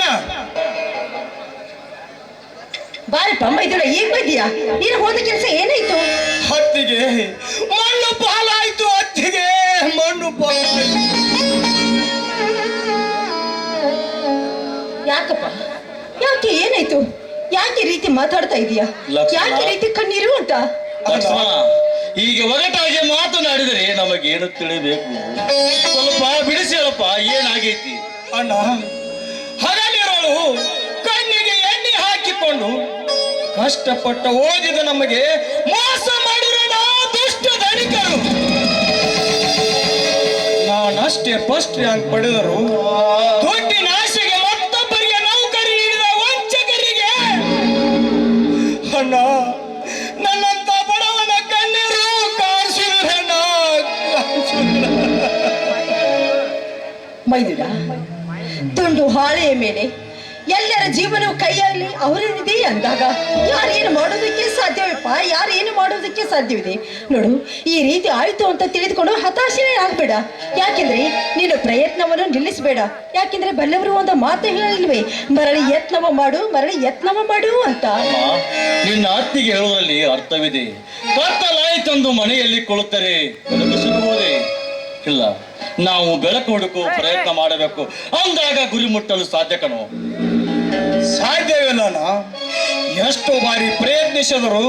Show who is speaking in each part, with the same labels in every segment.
Speaker 1: ಅಣ್ಣ
Speaker 2: ಬಾರಪ್ಪ ಮೈದುನ ಈಗ ಬಂದಿಯಾ? ನೀನು ಹೋದ ಕೆಲಸ ಏನಾಯ್ತು?
Speaker 1: ಹತ್ತಿಗೆ ಮಣ್ಣು ಪಾಲಾಯ್ತು. ಹತ್ತಿಗೆ ಮಣ್ಣು ಪಾಲಾಯ್ತು.
Speaker 2: ಯಾಕಪ್ಪ? ಯಾಕೆ ಏನಾಯ್ತು? ಯಾಕೆ ಈ ರೀತಿ ಮಾತಾಡ್ತಾ ಇದೀಯಾ? ಯಾಕೆ ರೀತಿ ಕಣ್ಣೀರು ಅಂತ?
Speaker 3: ಲಕ್ಷ್ಮಣ, ಈಗ ಒಗಟಾಗಿ ಮಾತನಾಡಿದರೆ ನಮಗೇನು ತಿಳಿಬೇಕು? ಸ್ವಲ್ಪ ಬಿಡಿಸಿ ಹೇಳಪ್ಪ, ಏನಾಗೈತಿ?
Speaker 1: ಅಣ್ಣ, ಹಗಲಿರಲು ಕಣ್ಣಿಗೆ ಎಣ್ಣೆ ಹಾಕಿಕೊಂಡು ಕಷ್ಟಪಟ್ಟ ಓದಿದ ನಮಗೆ ಮೋಸ ಮಾಡಿರೋಣ ದುಷ್ಟ ಧನಿಕರು. ನಾನಷ್ಟೇ ಫಸ್ಟ್ ರ್ಯಾಂಕ್ ಪಡೆದರು ದುಡ್ಡಿನ ಆಶೆಗೆ ಮತ್ತೊಬ್ಬರಿಗೆ ನೌಕರಿ ನೀಡಿದ ವಂಚಕರಿಗೆ ಅಣ್ಣ ನನ್ನಂತ ಬಡವನ ಕಣ್ಣೀರು ಕಾಣಿಸಿದ್ರಣ್ಣ.
Speaker 2: ಮೈದುನ, ತುಂಡು ಹಾಳೆಯ ಮೇಲೆ ಎಲ್ಲರ ಜೀವನವು ಕೈಯಲ್ಲಿ ಅವರದೇ ಅಂದಾಗ ಯಾರೇನು ಮಾಡೋದಕ್ಕೆ ಸಾಧ್ಯವಪ್ಪ? ಯಾರೇನು ಮಾಡೋದಕ್ಕೆ ಸಾಧ್ಯವಿದೆ? ನೋಡು, ಈ ರೀತಿ ಆಯ್ತು ಅಂತ ತಿಳಿದುಕೊಂಡು ಹತಾಶೆ ಆಗ್ಬೇಡ. ಯಾಕೆಂದ್ರೆ ನೀನು ಪ್ರಯತ್ನವನ್ನು ನಿಲ್ಲಿಸಬೇಡ. ಯಾಕೆಂದ್ರೆ ಬಲ್ಲವರು ಒಂದು ಮಾತು ಹೇಳಿಲ್ವೇ, ಮರಳಿ ಯತ್ನವ ಮಾಡು, ಮರಳಿ ಯತ್ನವ ಮಾಡು ಅಂತ.
Speaker 3: ನಿನ್ನ ಅತ್ತಿಗೆ ಹೇಳುವುದರಲ್ಲಿ ಅರ್ಥವಿದೆ. ಕತ್ತಲಾಯಿತಂದು ಮನೆಯಲ್ಲಿ ಕೊಳುತ್ತಾರೆ, ಬೆಳಕು ಸಿಗುವುದೇ ಇಲ್ಲ. ನಾವು ಬೆಳಕು ಹುಡುಕು ಪ್ರಯತ್ನ ಮಾಡಬೇಕು, ಅಂದಾಗ ಗುರಿ ಮುಟ್ಟಲು ಸಾಧ್ಯ ಕಣೋ.
Speaker 1: ಸಾಧ್ಯವಿಲ್ಲ. ಎಷ್ಟು ಬಾರಿ ಪ್ರಯತ್ನಿಸಿದರು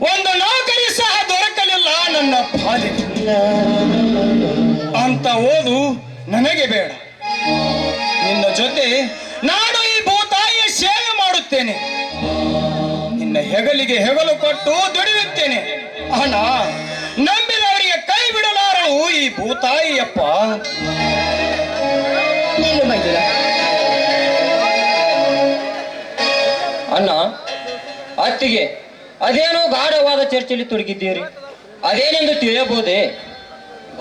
Speaker 1: ಒಂದು ನೌಕರಿ ಸಹ ದೊರಕಲಿಲ್ಲ ನನ್ನ ಪಾಲಿಗೆ. ಅಂತ ಓದು ನನಗೆ ಬೇಡ. ನಿನ್ನ ಜೊತೆ ನಾನು ಈ ಭೂತಾಯಿಯ ಸೇವೆ ಮಾಡುತ್ತೇನೆ. ನಿನ್ನ ಹೆಗಲಿಗೆ ಹೆಗಲು ಕೊಟ್ಟು ದುಡಿಯುತ್ತೇನೆ. ಹಣ ನಂಬಿದವರಿಗೆ ಕೈ ಬಿಡಲಾರಳು ಈ ಭೂತಾಯಿಯಪ್ಪ.
Speaker 4: ಅಣ್ಣ, ಅತ್ತಿಗೆ ಅದೇನೋ ಗಾಢವಾದ ಚರ್ಚೆಯಲ್ಲಿ ತೊಡಗಿದ್ದೀರಿ, ಅದೇನೆಂದು ತಿಳಿಯಬಹುದೇ?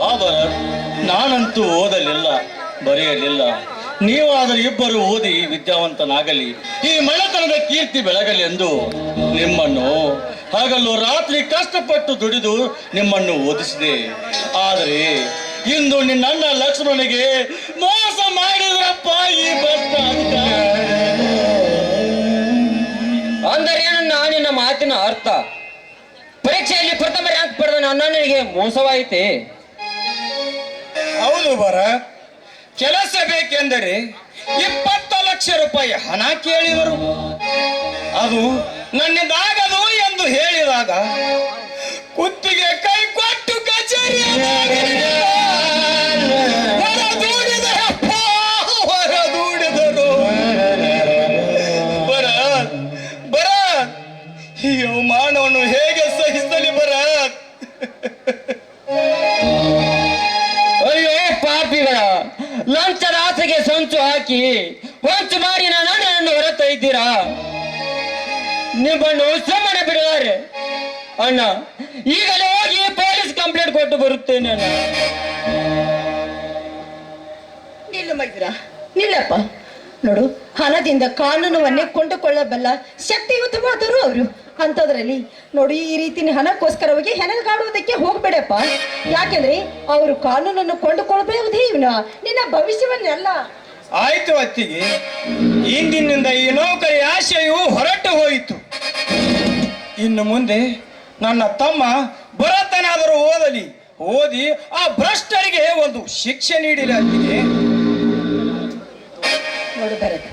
Speaker 3: ಭರತ್, ನಾನಂತೂ ಓದಲಿಲ್ಲ, ಬರೆಯಲಿಲ್ಲ. ನೀವಾದರೂ ಇಬ್ಬರು ಓದಿ ವಿದ್ಯಾವಂತನಾಗಲಿ, ಈ ಮನೆತನದ ಕೀರ್ತಿ ಬೆಳಗಲಿ ಎಂದು ನಿಮ್ಮನ್ನು ಹಗಲು ರಾತ್ರಿ ಕಷ್ಟಪಟ್ಟು ದುಡಿದು ನಿಮ್ಮನ್ನು ಓದಿಸಿದೆ. ಆದರೆ ಇಂದು ನಿನ್ನ ಲಕ್ಷ್ಮಣನಿಗೆ ಮೋಸ ಮಾಡಿದ್ರಪ್ಪ ಈ ಭ್ರಷ್ಟ
Speaker 4: ಅಂದರೇನನ್ನ ನಿನ್ನ ಮಾತಿನ ಅರ್ಥ? ಪರೀಕ್ಷೆಯಲ್ಲಿ ಪ್ರಥಮ ರ್ಯಾಂಕ್ ಪಡೆದ ನನ್ನನಿಗೆ ಮೋಸವಾಯಿತೆ?
Speaker 1: ಹೌದು ಭರತ್, ಕೆಲಸ ಬೇಕೆಂದರೆ 20 ಲಕ್ಷ ರೂಪಾಯಿ ಹಣ ಕೇಳಿದರು. ಅದು ನನ್ನಿಂದಾಗದು ಎಂದು ಹೇಳಿದಾಗ ಕುತ್ತಿಗೆ ಕೈ ಕೊಟ್ಟು ಕಚೇರಿ ಹೊರದೂಡಿದರು. ಭರತ್, ಈ ಅವಮಾನವನ್ನು ಹೇಗೆ ಸಹಿಸಲಿ ಭರತ್?
Speaker 4: ಅಯ್ಯೋ ಪಾಪಿಗಳ, ಲಂಚದ ಆಸೆಗೆ ಸಂಚು ಹಾಕಿ ಹೊಂಚು ಮಾಡಿ ನನ್ನನ್ನು ಹೊರತ ಇದ್ದೀರಾ? ನಿಮ್ಮನ್ನು ಸುಮ್ಮನೆ ಬಿಡುತ್ತಾರೆ ಅಣ್ಣ. ಈಗಲೇ ಹೋಗಿ ಪೊಲೀಸ್ ಕಂಪ್ಲೇಂಟ್ ಕೊಟ್ಟು ಬರುತ್ತೇನೆ ಅಣ್ಣ.
Speaker 2: ನಿಲ್ಲು ಮೈದುನ, ನಿಲ್ಲಪ್ಪ. ನೋಡು, ಹಣದಿಂದ ಕಾನೂನವನ್ನೇ ಕೊಂಡುಕೊಳ್ಳಬಲ್ಲ ಶಕ್ತಿಯುತವಾದರು ಅವರು. ಅಂಥದ್ರಲ್ಲಿ ನೋಡಿ, ಈ ರೀತಿ ಹಣಕ್ಕೋಸ್ಕರವಾಗಿ ಹೆಣಗಾಡುವುದಕ್ಕೆ ಹೋಗ್ಬೇಡಪ್ಪ. ಯಾಕೆಂದ್ರೆ ಅವರು ಕಾನೂನನ್ನು ಕೊಂಡುಕೊಳ್ಬಹುದೇ ನಿನ್ನ ಭವಿಷ್ಯವನ್ನೆಲ್ಲ.
Speaker 1: ಆಯ್ತು ಅತ್ತಿಗೆ, ಇಂದಿನಿಂದ ಈ ನೌಕರಿ ಆಶೆಯು ಹೊರಟು ಹೋಯಿತು. ಇನ್ನು ಮುಂದೆ ನನ್ನ ತಮ್ಮ ಭರತನಾದರೂ ಓದಿ ಆ ಭ್ರಷ್ಟರಿಗೆ ಒಂದು ಶಿಕ್ಷೆ ನೀಡಿಲ್ಲ ಅತ್ತಿಗೆ.
Speaker 2: ನೋಡು ಭರತ,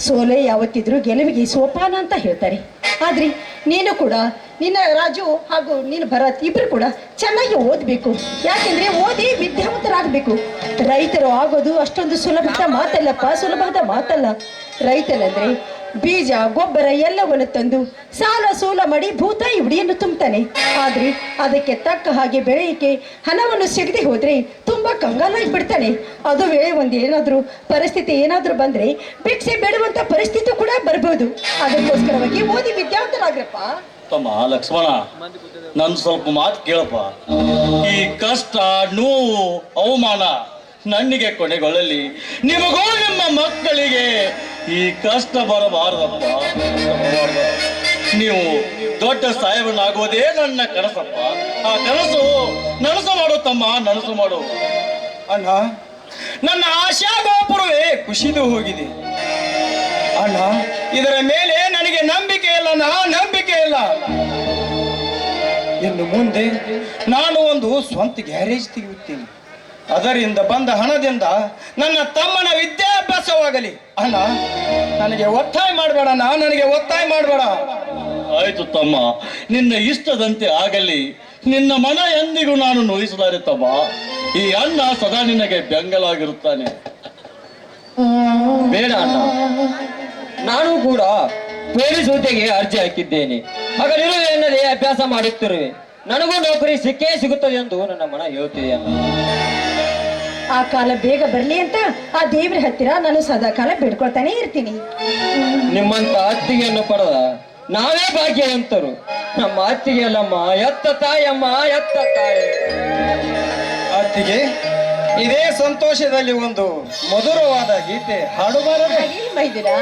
Speaker 2: ಸೋಲೆ ಯಾವತ್ತಿದ್ರು ಗೆಲುವಿಗೆ ಸೋಪಾನ ಅಂತ ಹೇಳ್ತಾರೆ. ಆದ್ರೆ ನೀನು ಕೂಡ, ನಿನ್ನ ರಾಜು ಹಾಗೂ ನೀನು ಭರತ್ ಇಬ್ರು ಕೂಡ ಚೆನ್ನಾಗಿ ಓದಬೇಕು. ಯಾಕೆಂದ್ರೆ ಓದಿ ವಿದ್ಯಾವಂತರಾಗಬೇಕು. ರೈತರು ಆಗೋದು ಅಷ್ಟೊಂದು ಸುಲಭದ ಮಾತಲ್ಲ. ರೈತನಂದ್ರೆ ಬೀಜ ಗೊಬ್ಬರ ಎಲ್ಲವನ್ನು ತಂದು ಸಾಲ ಸೋಲ ಮಾಡಿ ಭೂತಾಯಿ ಉಡಿಯನ್ನು ತುಂಬುತ್ತಾನೆ. ಆದ್ರೆ ಅದಕ್ಕೆ ತಕ್ಕ ಹಾಗೆ ಬೆಳೆಯಕ್ಕೆ ಹಣವನ್ನು ಸಿಗದೆ ಹೋದ್ರೆ ತುಂಬಾ ಕಂಗಾಲಾಗಿ ಬಿಡ್ತಾನೆ. ಅದು ವೇಳೆ ಏನಾದ್ರೂ ಪರಿಸ್ಥಿತಿ ಏನಾದ್ರೂ ಬಂದ್ರೆ ಭಿಕ್ಷೆ ಬೇಡುವಂತ ಪರಿಸ್ಥಿತಿ ಕೂಡ ಬರ್ಬೋದು. ಅದಕ್ಕೋಸ್ಕರವಾಗಿ ಓದಿ ವಿದ್ಯಾವಂತರಾಗ್ರಪ್ಪ.
Speaker 3: ತಮ್ಮ ಲಕ್ಷ್ಮಣ, ನನ್ ಸ್ವಲ್ಪ ಮಾತು ಕೇಳಪ್ಪ. ಈ ಕಷ್ಟ, ನೋವು, ಅವಮಾನ ನನ್ನಿಗೆ ಕೊನೆಗೊಳ್ಳಲಿ. ನಿಮಗೂ ನಿಮ್ಮ ಮಕ್ಕಳಿಗೆ ಈ ಕಷ್ಟ ಬರಬಾರದಪ್ಪ. ನೀವು ದೊಡ್ಡ ಸಾಹೇಬನಾಗೋದೇ ನನ್ನ ಕನಸಪ್ಪ. ಆ ಕನಸು ನನಸು ಮಾಡು ತಮ್ಮ, ನನಸು ಮಾಡು.
Speaker 1: ಅಣ್ಣ, ನನ್ನ ಆಶಾ ಗೋಪುರವೇ ಕುಸಿದು ಹೋಗಿದೆ. ಅಣ್ಣ, ಇದರ ಮೇಲೆ ನನಗೆ ನಂಬಿಕೆ ಇಲ್ಲ, ನಂಬಿಕೆ ಇಲ್ಲ. ಇನ್ನು ಮುಂದೆ ನಾನು ಒಂದು ಸ್ವಂತ ಗ್ಯಾರೇಜ್ ತೆಗೆಯುತ್ತೇನೆ. ಅದರಿಂದ ಬಂದ ಹಣದಿಂದ ನನ್ನ ತಮ್ಮನ ವಿದ್ಯಾಭ್ಯಾಸವಾಗಲಿ. ಅಣ್ಣ, ನನಗೆ ಒತ್ತಾಯ ಮಾಡಬೇಡ, ನನಗೆ ಒತ್ತಾಯ ಮಾಡಬೇಡ.
Speaker 3: ಆಯ್ತು ತಮ್ಮ, ನಿನ್ನ ಇಷ್ಟದಂತೆ ಆಗಲಿ. ನಿನ್ನ ಮನ ಎಂದಿಗೂ ನಾನು ನೋಯಿಸಲಾರೆ ತಮ್ಮ. ಈ ಅಣ್ಣ ಸದಾ ನಿನಗೆ ಬೆಂಗಲಾಗಿರುತ್ತಾನೆ.
Speaker 4: ಬೇಡ ಅಣ್ಣ, ನಾನು ಕೂಡ ಪೊಲೀಸ್ ಹುದ್ದೆಗೆ ಅರ್ಜಿ ಹಾಕಿದ್ದೇನೆ. ಹಗಲಿರುವೆ ಎನ್ನದೇ ಅಭ್ಯಾಸ ಮಾಡುತ್ತಿರುವೆ. ನನಗೂ ನೌಕರಿ ಸಿಕ್ಕೇ ಸಿಗುತ್ತದೆ ಎಂದು ನನ್ನ ಮನ ಹೇಳ್ತಿದೆ ಅಣ್ಣ.
Speaker 2: ಆ ಕಾಲ ಬೇಗ ಬರಲಿ ಅಂತ ಆ ದೇವ್ರ ಹತ್ತಿರ ನಾನು ಸದಾ ಕಾಲ ಬೇಡ್ಕೊಳ್ತಾನೆ ಇರ್ತೀನಿ.
Speaker 4: ನಿಮ್ಮಂತ ಅತ್ತಿಗೆಯನ್ನು ಪಡೆದ ನಾವೇ ಭಾಗ್ಯವಂತರು. ನಮ್ಮ ಅತ್ತಿಗೆ ಅಲ್ಲಮ್ಮ, ಎತ್ತ ತಾಯಮ್ಮ, ಎತ್ತ ತಾಯಿ.
Speaker 1: ಅತ್ತಿಗೆ, ಇದೇ ಸಂತೋಷದಲ್ಲಿ ಒಂದು ಮಧುರವಾದ ಗೀತೆ ಹಾಡುಬಾರದು?
Speaker 2: ಮೈದಿರಾ